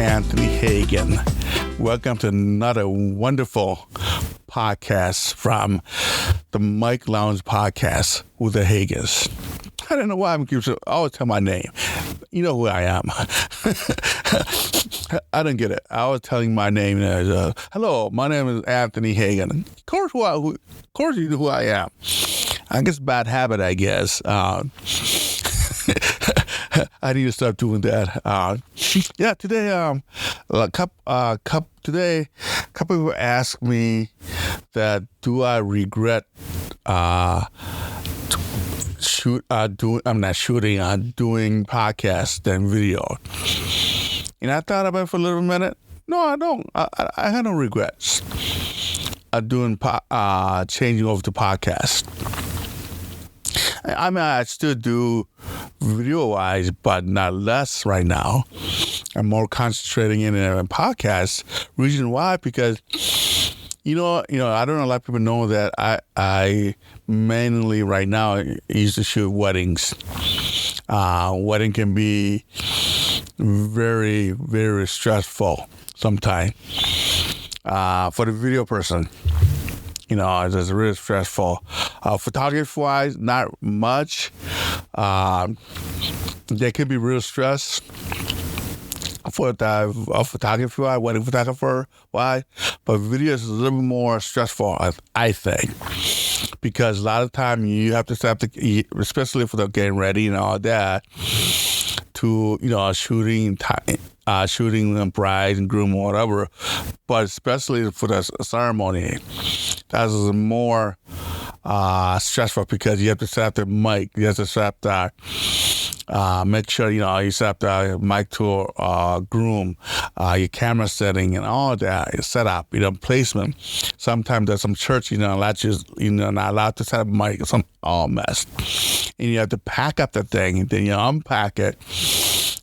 Anthony Hagen. Welcome to another wonderful podcast from the Mike Lounge podcast with the Hagens. I don't know why I always tell my name. You know who I am. I don't get it. I was telling my name. Hello, my name is Anthony Hagen. Of course you know who I am. I guess bad habit, I guess. I need to stop doing that. Today, a couple people asked me that do I regret doing podcasts and video. And I thought about it for a little minute. No, I don't. I have no regrets doing changing over to podcast. I mean, I still do video-wise, but not less right now. I'm more concentrating in a podcast. Reason why? Because, I don't know, a lot of people know that I mainly right now used to shoot weddings. Wedding can be very, very stressful sometimes for the video person. It's really stressful. Photography-wise, not much. There could be real stress for the photography-wise, wedding photographer-wise, but video is a little more stressful, I think, because a lot of time you have to especially for the getting ready and all that, to shooting bride and groom or whatever, but especially for the ceremony, that's more stressful because you have to set up the mic, you have to set up the make sure you set up the mic to groom, your camera setting and all that, your setup, placement. Sometimes there's some church not allowed to set up a mic, some all mess, and you have to pack up the thing, and then you unpack it.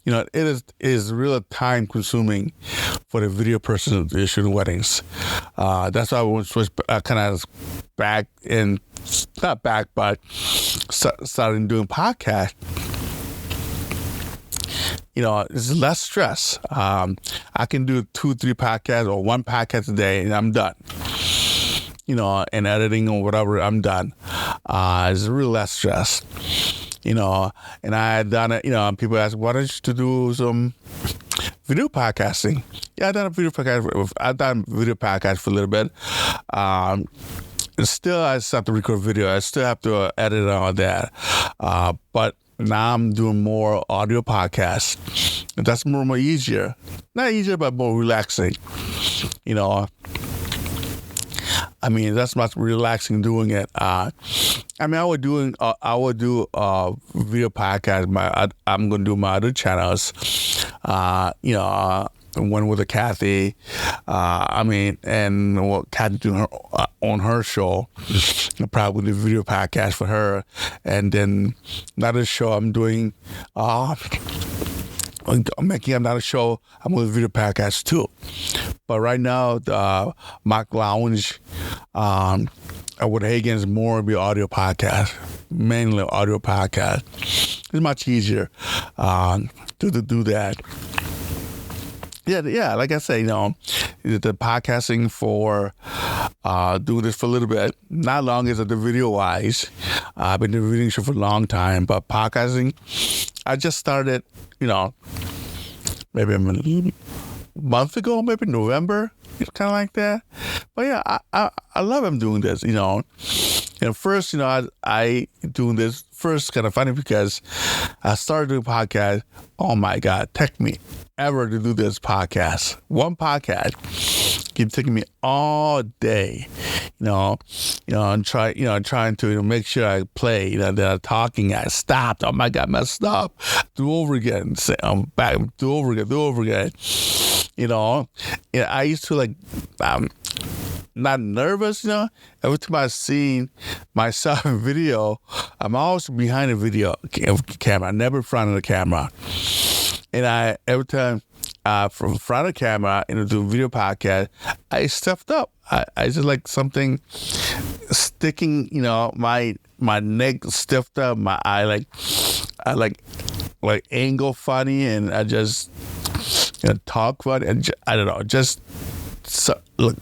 It is real time consuming for the video person shooting weddings. That's why I was kind of back in, not back, but starting doing podcasts. It's less stress. I can do 2-3 podcasts or one podcast a day and I'm done. And editing or whatever, I'm done. It's real less stress. And I had done it, people ask, why don't you do some video podcasting? Yeah, I've done video podcast for a little bit. Still, I still have to record video. I still have to edit and all that. But now I'm doing more audio podcasts. And that's more easier. Not easier, but more relaxing. That's much relaxing doing it. I would do video podcast. I'm going to do my other channels. One with Kathy. And what Kathy doing on her show. Probably the video podcast for her. And then another show I'm doing. I'm making another show. I'm with video podcast too. But right now, the Mike Lounge, with Hagen's more be audio podcast, mainly audio podcast. It's much easier to do that. Yeah. Like I say, the podcasting for doing this for a little bit. Not long as the video wise. I've been doing video show for a long time, but podcasting, I just started, maybe a month ago, maybe November. It's kind of like that. But yeah, I love him doing this, And first, I doing this first kind of funny because I started doing podcast. Oh my God, take me ever to do this podcast. One podcast can take me all day, and trying to make sure I play, that I'm talking, I stopped. Oh my God, messed up. Do over again. Say I'm back. Do over again. I used to not nervous, Every time I seen myself in video, I'm always behind the video camera, never in front of the camera. And every time from front of the camera and do a video podcast, I stepped up. I just like something sticking, my neck stiffed up, my eye like angle funny, and I just talk funny, and I don't know, just look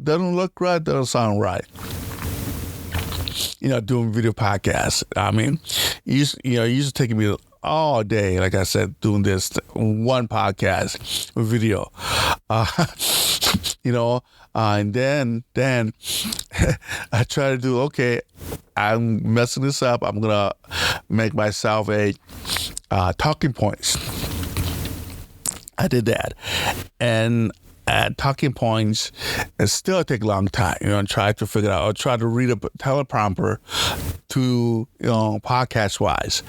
doesn't look right, doesn't sound right. Doing video podcasts. I mean, it used to take me all day, like I said, doing this one podcast with video. And then I try to do, okay, I'm messing this up. I'm going to make myself a talking points. I did that. And talking points, it still take a long time, and try to figure out, or try to read a teleprompter to, podcast wise.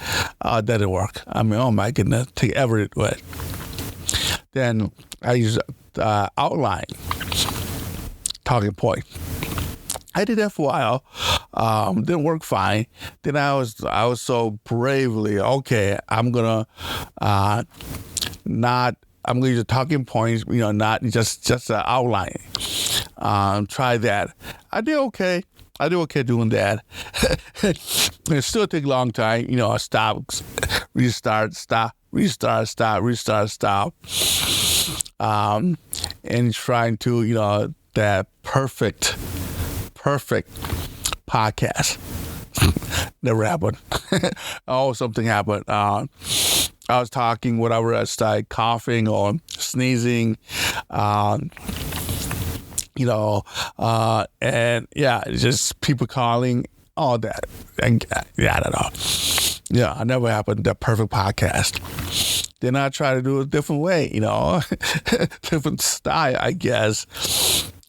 That didn't work. I mean, oh my goodness, take ever to do it. Then I use outline talking point. I did that for a while. Didn't work fine. Then I was so bravely, okay, I'm gonna I'm going to use talking points, not just outline. Try that. I did okay. Doing that. It still take a long time. Stop, restart, stop, restart, stop, restart, stop. And trying to, that perfect podcast. Never happened. Oh, something happened. I was talking, whatever, I started coughing or sneezing, and it's just people calling, all that. And, I don't know. Yeah, I never happened, the perfect podcast. Then I try to do it a different way, different style, I guess.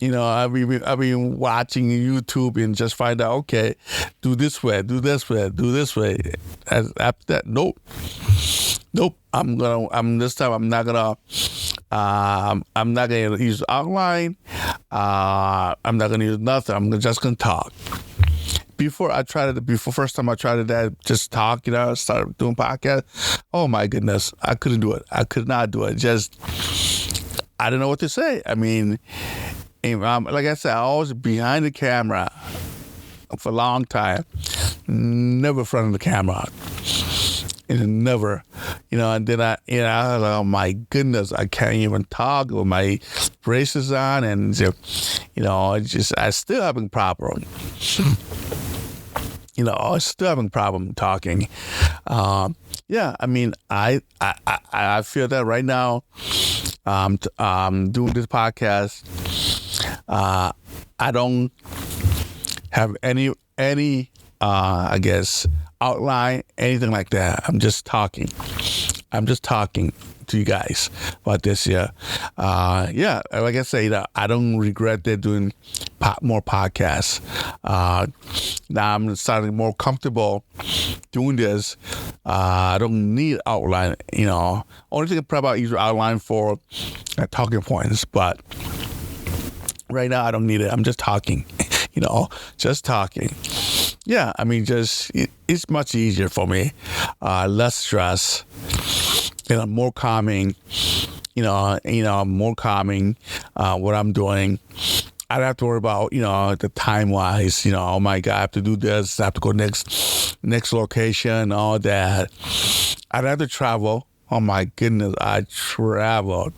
I've been watching YouTube and just find out, okay, do this way, do this way, do this way. After that, nope. I'm not gonna use outline. I'm not gonna use nothing. I'm just gonna talk. First time I tried that, just talk, started doing podcast. Oh my goodness, I couldn't do it. I could not do it. I didn't know what to say. I mean, like I said, I was behind the camera for a long time, never in front of the camera. And never, and then I was like, oh my goodness, I can't even talk with my braces on, and I still having problem. I still having problem talking. I mean, I feel that right now, doing this podcast, I don't have any I guess, outline, anything like that. I'm just talking to you guys about this year. Like I say, I don't regret that doing more podcasts. Now I'm starting more comfortable doing this. I don't need outline, Only thing I probably use outline for talking points, but right now I don't need it. I'm just talking, just talking. Yeah, I mean, it's much easier for me. Less stress, more calming, more calming, what I'm doing. I don't have to worry about, the time-wise, oh my God, I have to do this, I have to go next location, all that. I don't have to travel. Oh my goodness, I traveled.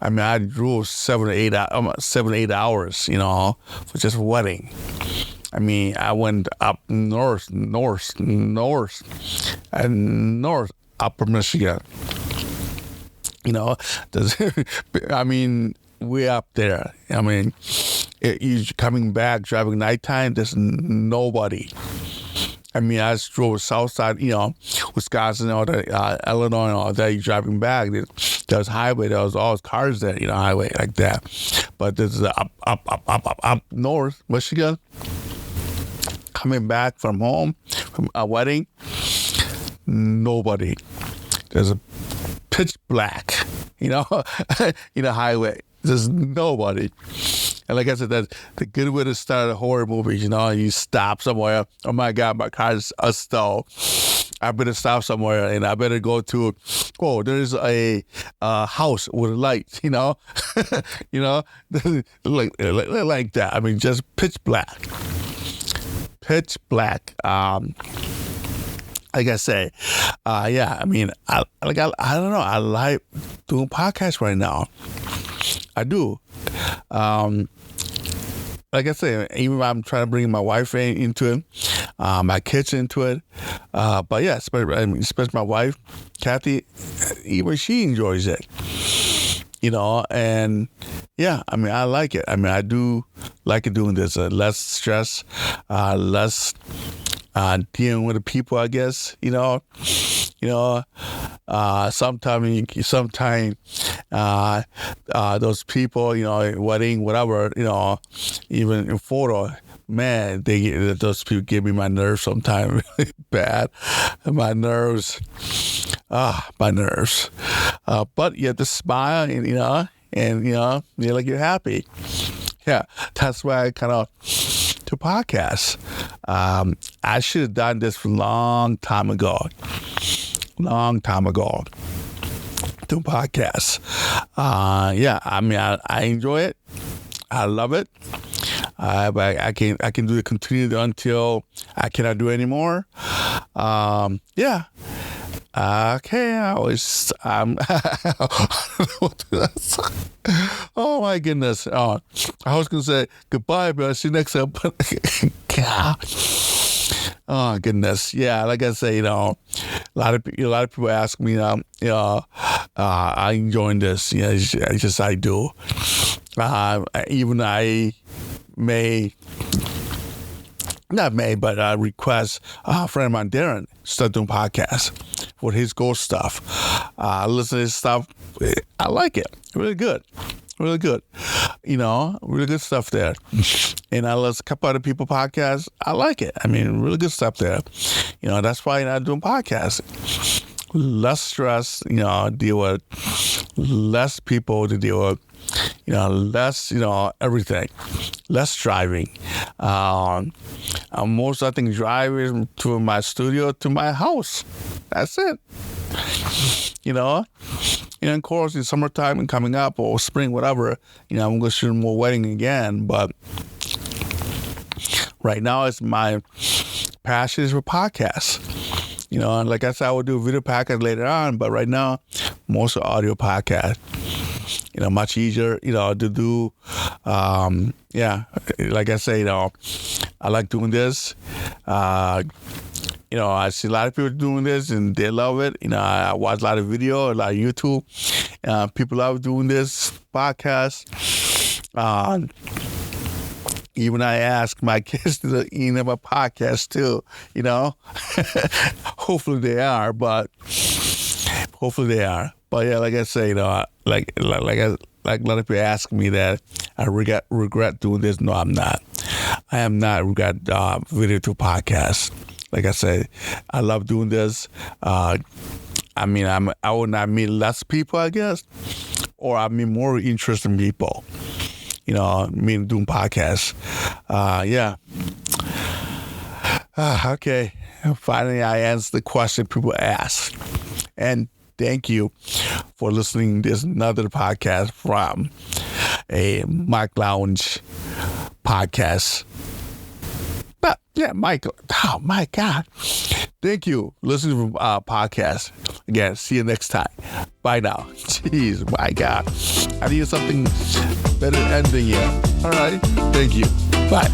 I mean, I drove 7 to 8 hours, for just a wedding. I mean, I went up north, upper Michigan. I mean, way up there. I mean, you coming back, driving nighttime, there's nobody. I mean, I just drove south side, Wisconsin, or Illinois, and all that. You driving back, there's highway, there was all cars there, highway like that. But this is up north, Michigan. Coming back from home, from a wedding, nobody. There's a pitch black, highway. There's nobody. And like I said, that's the good way to start a horror movie. You stop somewhere. Oh my God, my car's a stall. I better stop somewhere, and I better go to. Oh, there's a house with lights. Like that. I mean, just pitch black. Pitch black. Like I say, I mean, I don't know. I like doing podcasts right now. I do. Like I said, even I'm trying to bring my wife into it, my kids into it. But yeah, especially my wife, Kathy, even she enjoys it. And yeah, I mean, I like it. I mean, I do like it doing this. Less stress, less dealing with the people, I guess. Sometimes those people, wedding, whatever, even in photo, man, those people give me my nerves sometimes really bad. My nerves. But you have to smile and you're like you're happy. Yeah, that's why I kind of to podcasts. I should have done this a long time ago. Do podcasts. Yeah, I mean, I enjoy it. I love it. But I can do it continue until I cannot do it anymore. Yeah. Okay, oh my goodness. I was going to say goodbye, but I'll see you next time. Oh goodness. Yeah, like I say, a lot of people ask me, I enjoying this. Yeah, it's just I do. Even I but request a friend of mine, Darren, start doing podcasts for his goal stuff. Listen to his stuff. I like it. Really good. Really good. Really good stuff there. And I listen to a couple other people podcasts. I like it. I mean, really good stuff there. That's why I'm doing podcasts. Less stress, deal with less people to deal with. Less, everything. Less driving. Most, I think, driving to my studio to my house. That's it. And of course, in summertime and coming up or spring, whatever, I'm going to shoot more wedding again. But right now, it's my passion is for podcasts. And like I said, I will do a video podcast later on. But right now, most audio podcast. Much easier, to do. Yeah, like I say, I like doing this. I see a lot of people doing this and they love it. I watch a lot of video, a lot of YouTube. People love doing this podcast. Even I ask my kids to my podcast too, Hopefully they are, but yeah, like I say, like a lot of people ask me that I regret doing this. No, I'm not. I am not regret video to podcast. Like I said, I love doing this. I would not meet less people, I guess, or I meet more interesting people. Doing podcasts. Yeah. Okay. Finally, I answered the question people ask. And thank you for listening to this another podcast from a Mike Lounge podcast. But yeah, Mike. Oh my God. Thank you. Listening to podcast. Again, see you next time. Bye now. Jeez, my God. I need something better ending here. All right. Thank you. Bye.